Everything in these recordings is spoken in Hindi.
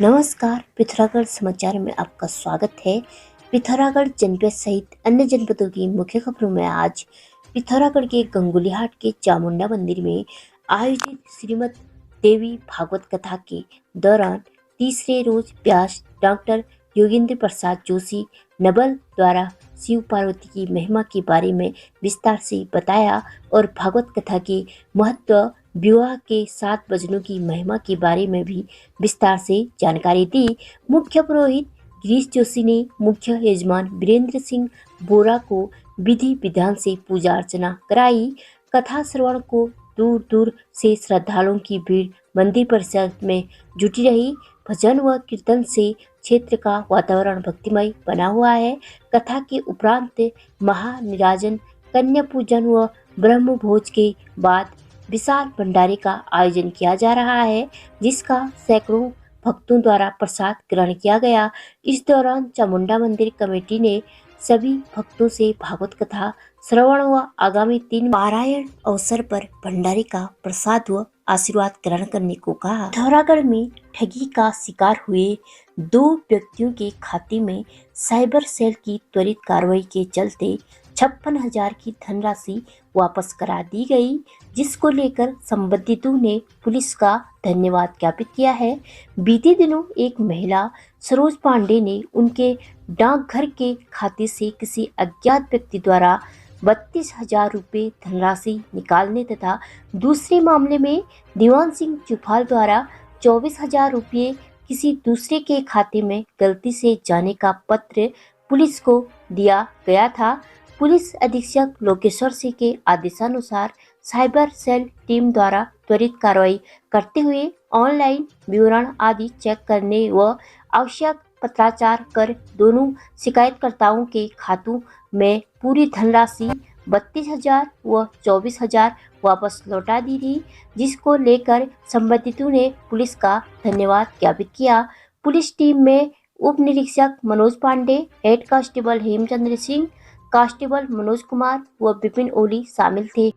नमस्कार, पिथौरागढ़ समाचार में आपका स्वागत है। पिथौरागढ़ जनपद सहित अन्य जनपदों की मुख्य खबरों में आज पिथौरागढ़ के गंगुलीहाट के चामुंडा मंदिर में आयोजित श्रीमद देवी भागवत कथा के दौरान तीसरे रोज व्यास डॉक्टर योगेंद्र प्रसाद जोशी नबल द्वारा शिव पार्वती की महिमा के बारे में विस्तार से बताया और भागवत कथा के महत्व, विवाह के 7 भजनों की महिमा के बारे में भी विस्तार से जानकारी दी। मुख्य पुरोहित गिरीश जोशी ने मुख्य यजमान वीरेंद्र सिंह बोरा को विधि विधान से पूजा अर्चना कराई। कथा श्रवण को दूर दूर से श्रद्धालुओं की भीड़ मंदिर परिसर में जुटी रही। भजन व कीर्तन से क्षेत्र का वातावरण भक्तिमय बना हुआ है। कथा के उपरांत महानिराजन, कन्या पूजन व ब्रह्म भोज के बाद विशाल भंडारे का आयोजन किया जा रहा है, जिसका सैकड़ों भक्तों द्वारा प्रसाद ग्रहण किया गया। इस दौरान चामुंडा मंदिर कमेटी ने सभी भक्तों से भागवत कथा श्रवण व आगामी 3 पारायण अवसर पर भंडारे का प्रसाद व आशीर्वाद ग्रहण करने को कहा। पिथौरागढ़ में ठगी का शिकार हुए 2 व्यक्तियों के खाते में साइबर सेल की त्वरित कार्रवाई के चलते 56,000 की धनराशि वापस करा दी गई, जिसको लेकर संबंधितों ने पुलिस का धन्यवाद ज्ञापित किया है। बीते दिनों एक महिला सरोज पांडे ने उनके डाकघर के खाते से किसी अज्ञात व्यक्ति द्वारा 32,000 रुपये धनराशि निकालने तथा दूसरे मामले में दीवान सिंह चुफाल द्वारा 24,000 रुपये किसी दूसरे के खाते में गलती से जाने का पत्र पुलिस को दिया गया था। पुलिस अधीक्षक लोकेश्वर सिंह के आदेशानुसार साइबर सेल टीम द्वारा त्वरित कार्रवाई करते हुए ऑनलाइन विवरण आदि चेक करने व आवश्यक पत्राचार कर दोनों शिकायतकर्ताओं के खातों में पूरी धनराशि 32,000 व 24,000 वापस लौटा दी थी, जिसको लेकर संबंधितों ने पुलिस का धन्यवाद ज्ञापित किया। पुलिस टीम में उप निरीक्षक Manoj Pandey, head constable Hemchandra Singh, constable Manoj Kumar व विपिन ओली शामिल थे।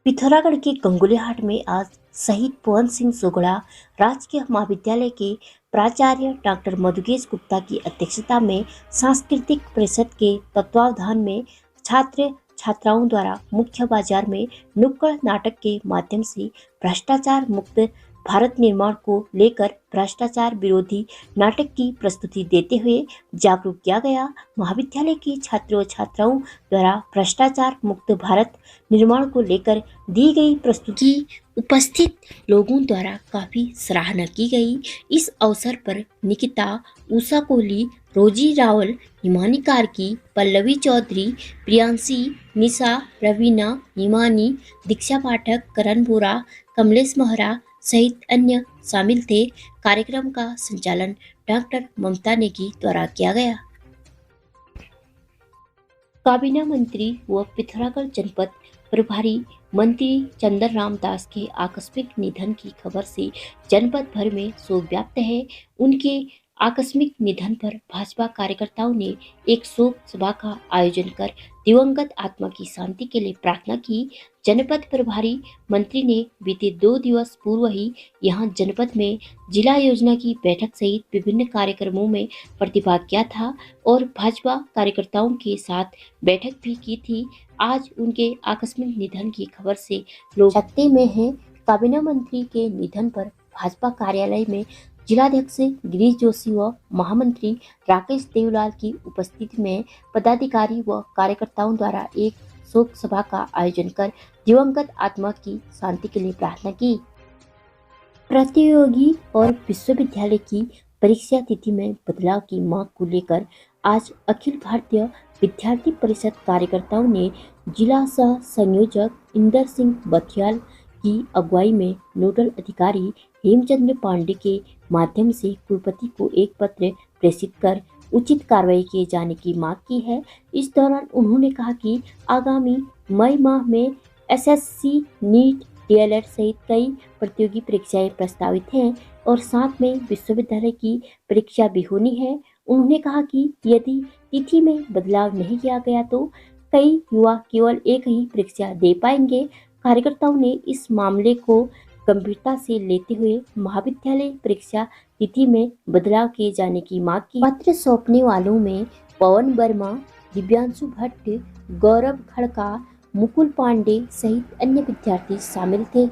पिथौरागढ़ के गंगुलीहाट में आज शहीद पवन सिंह सोगड़ा राजकीय महाविद्यालय के प्राचार्य डॉक्टर मधुकेश गुप्ता की अध्यक्षता में सांस्कृतिक परिषद के तत्वावधान में छात्र छात्राओं द्वारा मुख्य बाजार में नुक्कड़ नाटक के माध्यम से भ्रष्टाचार मुक्त भारत निर्माण को लेकर भ्रष्टाचार विरोधी नाटक की प्रस्तुति देते हुए जागरूक किया गया। महाविद्यालय के छात्रों छात्राओं द्वारा भ्रष्टाचार मुक्त भारत निर्माण को लेकर दी गई प्रस्तुति उपस्थित लोगों द्वारा काफी सराहना की गई। इस अवसर पर निकिता, उषा कोहली, रोजी रावल, हिमानी कार्की, पल्लवी चौधरी, प्रियांशी, निशा, रवीना, हिमानी, दीक्षा पाठक, करण बोरा, कमलेश महरा सहित अन्य शामिल थे। कार्यक्रम का संचालन डॉक्टर ममता नेगी द्वारा किया गया। काबीना मंत्री व पिथौरागढ़ जनपद प्रभारी मंत्री चंदन राम दास के आकस्मिक निधन की खबर से जनपद भर में शोक व्याप्त है। उनके आकस्मिक निधन पर भाजपा कार्यकर्ताओं ने एक शोक सभा का आयोजन कर दिवंगत आत्मा की शांति के लिए प्रार्थना की। जनपद प्रभारी मंत्री ने बीते 2 दिवस पूर्व ही यहां जनपद में जिला योजना की बैठक सहित विभिन्न कार्यक्रमों में प्रतिभाग किया था और भाजपा कार्यकर्ताओं के साथ बैठक भी की थी। आज उनके आकस्मिक निधन की खबर से लोग चक्के में हैं। काबीना मंत्री के निधन पर भाजपा कार्यालय में जिलाध्यक्ष गिरीश जोशी व महामंत्री राकेश देवलाल की उपस्थिति में पदाधिकारी व कार्यकर्ताओं द्वारा एक शोक सभा का आयोजन कर दिवंगत आत्मा की शांति के लिए प्रार्थना की। प्रतियोगी और विश्वविद्यालय की परीक्षा तिथि में बदलाव की मांग को लेकर आज अखिल भारतीय विद्यार्थी परिषद कार्यकर्ताओं ने जिला सह संयोजक इंदर सिंह बथियाल की अगुवाई में नोडल अधिकारी हेमचंद्र पांडे के माध्यम से कुलपति को एक पत्र प्रेषित कर उचित कार्रवाई किए जाने की मांग की है। इस दौरान उन्होंने कहा कि आगामी मई माह में एसएससी, नीट, डीएलएड सहित कई प्रतियोगी परीक्षाएं प्रस्तावित हैं और साथ में विश्वविद्यालय की परीक्षा भी होनी है। उन्होंने कहा कि यदि तिथि में बदलाव नहीं किया गया तो कई युवा केवल एक ही परीक्षा दे पाएंगे। कार्यकर्ताओं ने इस मामले को गंभीरता से लेते हुए महाविद्यालय परीक्षा तिथि में बदलाव किए जाने की मांग की। पत्र सौंपने वालों में पवन वर्मा, दिव्यांशु भट्ट, गौरव खड़का, मुकुल पांडे सहित अन्य विद्यार्थी शामिल थे।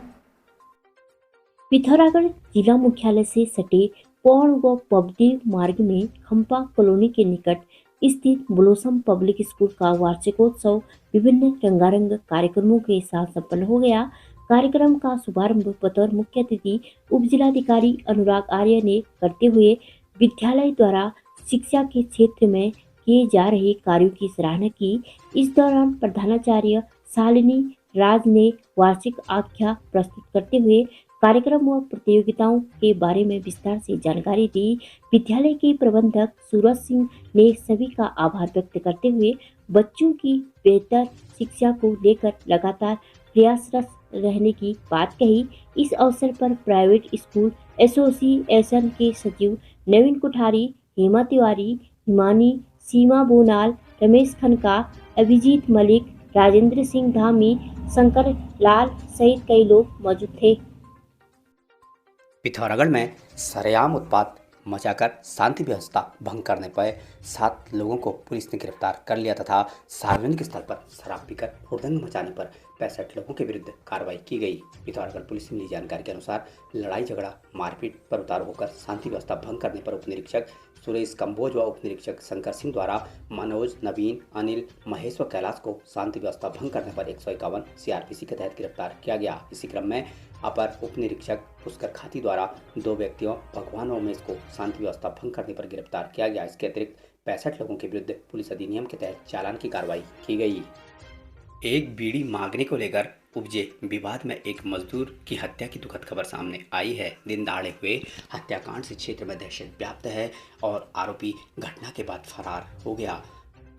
पिथौरागढ़ जिला मुख्यालय से सटे पौड़ व पबदेव मार्ग में खंपा कॉलोनी के निकट स्थित ब्लॉसम पब्लिक स्कूल का वार्षिकोत्सव विभिन्न रंगारंग कार्यक्रमों के साथ संपन्न हो गया। कार्यक्रम का शुभारंभ बतौर मुख्य अतिथि उप जिलाधिकारी अनुराग आर्य ने करते हुए विद्यालय द्वारा शिक्षा के क्षेत्र में किए जा रहे कार्यों की सराहना की। इस दौरान प्रधानाचार्य शालिनी राज ने वार्षिक आख्या प्रस्तुत करते हुए कार्यक्रम व प्रतियोगिताओं के बारे में विस्तार से जानकारी दी। विद्यालय के प्रबंधक सूरज सिंह ने सभी का आभार व्यक्त करते हुए बच्चों की बेहतर शिक्षा को लेकर लगातार प्रयासरत रहने की बात कही। इस अवसर पर प्राइवेट स्कूल एसोसिएशन के सचिव नवीन कोठारी, हेमा तिवारी, हिमानी, सीमा बोनाल, रमेश खनका, अभिजीत मलिक, राजेंद्र सिंह धामी, शंकर लाल सहित कई लोग मौजूद थे। पिथौरागढ़ में सरेआम उत्पात मचाकर शांति व्यवस्था भंग करने पर 7 लोगों को पुलिस ने गिरफ्तार कर लिया तथा सार्वजनिक स्थल पर शराब पीकर हुड़दंग मचाने पर 65 लोगों के विरुद्ध कार्रवाई की गई। पिथौरागढ़ पुलिस से मिली जानकारी के अनुसार लड़ाई झगड़ा मारपीट पर उतारू होकर शांति व्यवस्था भंग करने पर उप निरीक्षक सुरेश कंबोज व उप निरीक्षक शंकर सिंह द्वारा मनोज, नवीन, अनिल, महेश व कैलाश को शांति व्यवस्था भंग करने पर 151 CRPC के तहत गिरफ्तार किया गया। इसी क्रम में अपर उप निरीक्षक पुष्कर खाती द्वारा 2 व्यक्तियों भगवान और उमेश को शांति व्यवस्था भंग करने पर गिरफ्तार किया गया। इसके अतिरिक्त 65 लोगों के विरुद्ध पुलिस अधिनियम के तहत चालान की कार्रवाई की गई। एक बीड़ी मांगने को लेकर उपजे विवाद में एक मजदूर की हत्या की दुखद खबर सामने आई है। दिन दहाड़े हुए हत्याकांड से क्षेत्र में दहशत व्याप्त है और आरोपी घटना के बाद फरार हो गया।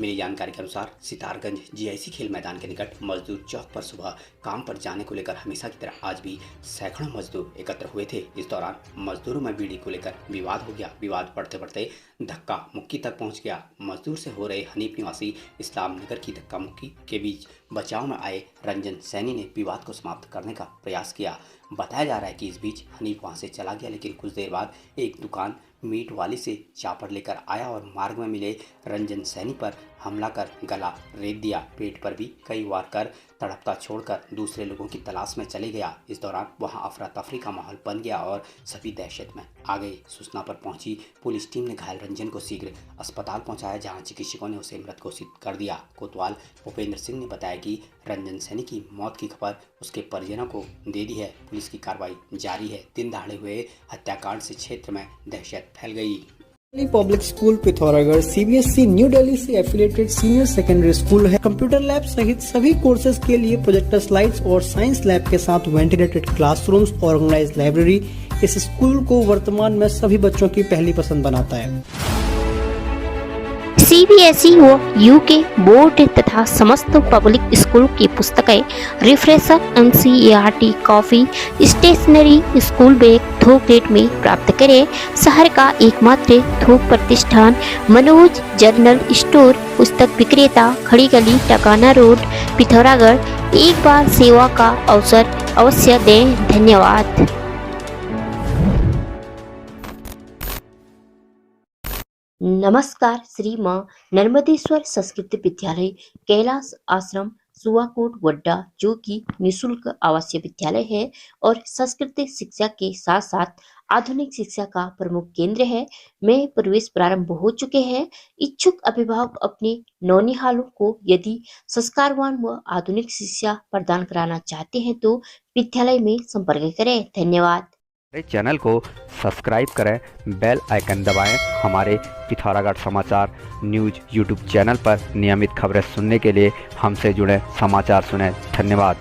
मिली जानकारी के अनुसार सितारगंज GIC खेल मैदान के निकट मजदूर चौक पर सुबह काम पर जाने को लेकर हमेशा की तरह आज भी सैकड़ों मजदूर एकत्र हुए थे। इस दौरान मजदूरों में बीड़ी को लेकर विवाद हो गया। विवाद बढ़ते बढ़ते धक्का मुक्की तक पहुंच गया। मजदूर से हो रहे हनीफ निवासी इस्लाम नगर की धक्का मुक्की के बीच बचाव में आए रंजन सैनी ने विवाद को समाप्त करने का प्रयास किया। बताया जा रहा है कि इस बीच हनीफ वहां से चला गया, लेकिन कुछ देर बाद एक दुकान मीट वाली से चापड़ लेकर आया और मार्ग में मिले रंजन सैनी पर हमला कर गला रेत दिया। पेट पर भी कई वार कर तड़पता छोड़कर दूसरे लोगों की तलाश में चले गया। इस दौरान वहां अफरा तफरी का माहौल बन गया और सभी दहशत में आ गए। सूचना पर पहुंची पुलिस टीम ने घायल रंजन को शीघ्र अस्पताल पहुंचाया, जहां चिकित्सकों ने उसे मृत घोषित कर दिया। कोतवाल भूपेंद्र सिंह ने बताया कि रंजन सैनी की मौत की खबर उसके परिजनों को दे दी है। पुलिस की कार्रवाई जारी है। दिन दहाड़े हुए हत्याकांड से क्षेत्र में दहशत फैल गई। Public school Pithoragarh CBSE new Delhi से एफिलिएटेड सीनियर सेकेंडरी स्कूल है। कंप्यूटर लैब सहित सभी कोर्सेज के लिए प्रोजेक्टर स्लाइड्स और साइंस लैब के साथ वेंटिलेटेड क्लासरूम्स, ऑर्गेनाइज्ड लाइब्रेरी इस स्कूल को वर्तमान में सभी बच्चों की पहली पसंद बनाता है। CBSE व UK बोर्ड तथा समस्त पब्लिक स्कूल की पुस्तकें, refresher, NCERT copy, stationery, school bag थोक रेट में प्राप्त करें। शहर का एकमात्र थोक प्रतिष्ठान मनोज जर्नल स्टोर, पुस्तक विक्रेता, खड़ी गली, टकाना रोड, पिथौरागढ़। एक बार सेवा का अवसर अवश्य दें। धन्यवाद। नमस्कार। श्री मां नर्मदेश्वर संस्कृत विद्यालय कैलाश आश्रम सुवाकोट वड्डा, जो कि निःशुल्क आवासीय विद्यालय है और संस्कृत शिक्षा के साथ साथ आधुनिक शिक्षा का प्रमुख केंद्र है, में प्रवेश प्रारंभ हो चुके हैं। इच्छुक अभिभावक अपने नौनिहालों को यदि संस्कारवान व आधुनिक शिक्षा प्रदान कराना चाहते हैं तो विद्यालय में संपर्क करें। धन्यवाद। हमारे चैनल को सब्सक्राइब करें, बेल आइकन दबाएं। हमारे पिथौरागढ़ समाचार न्यूज़ YouTube चैनल पर नियमित खबरें सुनने के लिए हमसे जुड़े, समाचार सुनें। धन्यवाद।